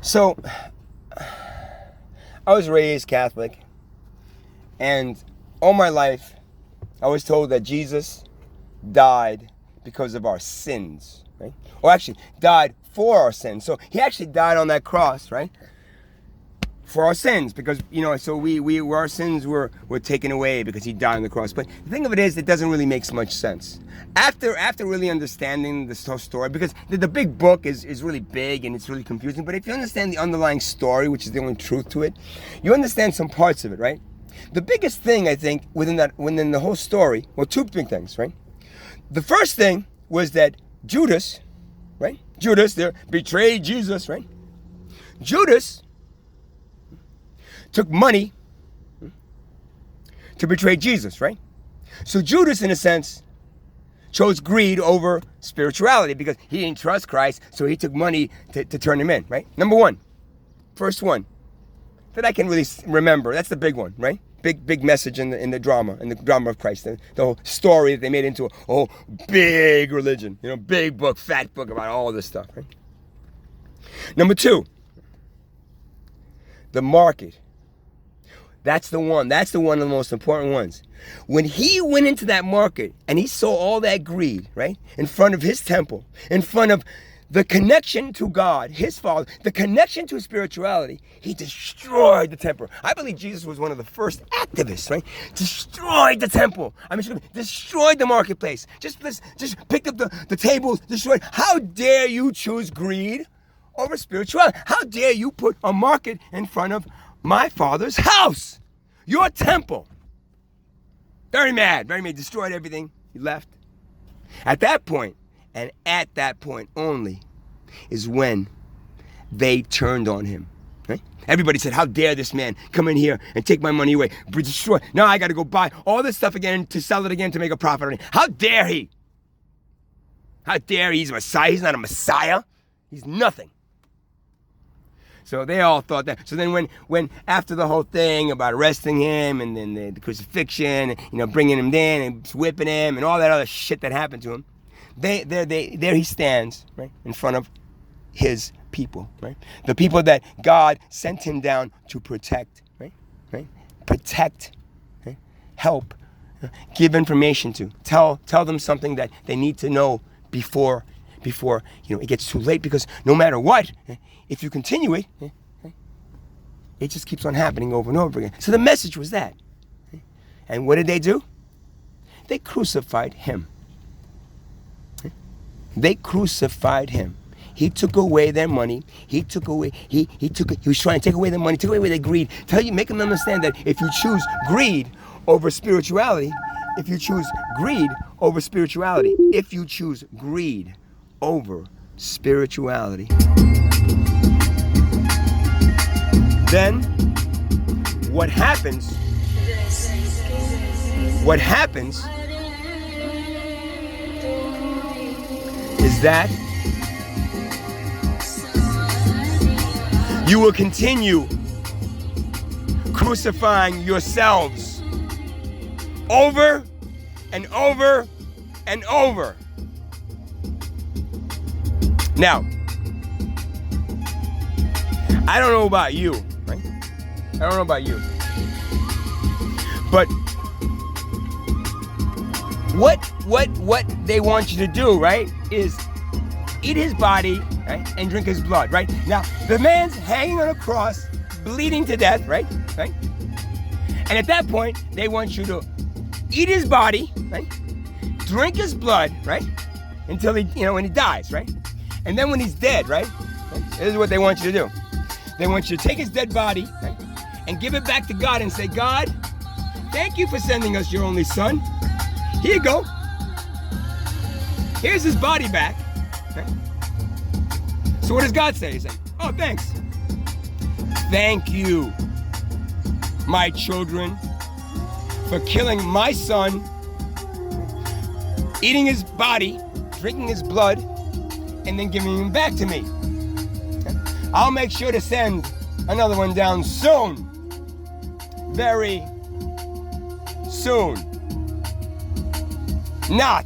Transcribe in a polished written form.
So, I was raised Catholic, and all my life, I was told that Jesus died because of our sins, right? Or actually, died for our sins. So he actually died on that cross, right? For our sins, because so our sins were taken away because he died on the cross. But the thing of it is, it doesn't really make much sense. After really understanding this whole story, because the big book is really big and it's really confusing. But if you understand the underlying story, which is the only truth to it, you understand some parts of it, right? The biggest thing I think within the whole story, well, two big things, right? The first thing was that Judas, right? Judas there betrayed Jesus, right? Judas took money to betray Jesus, right? So Judas, in a sense, chose greed over spirituality because he didn't trust Christ, so he took money to turn him in, right? Number one, first one that I can really remember. That's the big one, right? Big message in the drama of Christ, the whole story that they made into a whole big religion, big book, fat book about all this stuff, right? Number two, the market. That's the one of the most important ones. When he went into that market and he saw all that greed, right, in front of his temple, in front of the connection to God, his Father, the connection to spirituality, he destroyed the temple. I believe Jesus was one of the first activists, right? Destroyed the temple. Destroyed the marketplace. Just picked up the tables, destroyed. How dare you choose greed over spirituality? How dare you put a market in front of my Father's house, your temple? Very mad, destroyed everything. He left. At that point, and at that point only, is when they turned on him. Right? Everybody said, how dare this man come in here and take my money away, destroy. Now I got to go buy all this stuff again to sell it again to make a profit on it. How dare he? How dare he? He's a Messiah. He's not a Messiah. He's nothing. So they all thought that. So then when after the whole thing about arresting him and then the crucifixion, bringing him in and whipping him and all that other shit that happened to him, there he stands, right, in front of his people, right? The people that God sent him down to protect, right? Protect, right? Help, give information to, tell them something that they need to know before it gets too late, because no matter what, if you continue it, it just keeps on happening over and over again. So the message was that. And what did they do? They crucified him. They crucified him. He took away their money. He was trying to take away their money, take away their greed. Make them understand that if you choose greed over spirituality, then what happens is that you will continue crucifying yourselves over and over and over. Now, I don't know about you, right? But what they want you to do, right, is eat his body, right, and drink his blood, right? Now, the man's hanging on a cross, bleeding to death, right? And at that point, they want you to eat his body, right? Drink his blood, right? Until when he dies, right? And then when he's dead, right? This is what they want you to do. They want you to take his dead body, right, and give it back to God and say, God, thank you for sending us your only son. Here you go. Here's his body back. Okay? So what does God say? He's like, oh, thanks. Thank you, my children, for killing my son, eating his body, drinking his blood, and then giving him back to me. Okay? I'll make sure to send another one down soon. Very soon. Not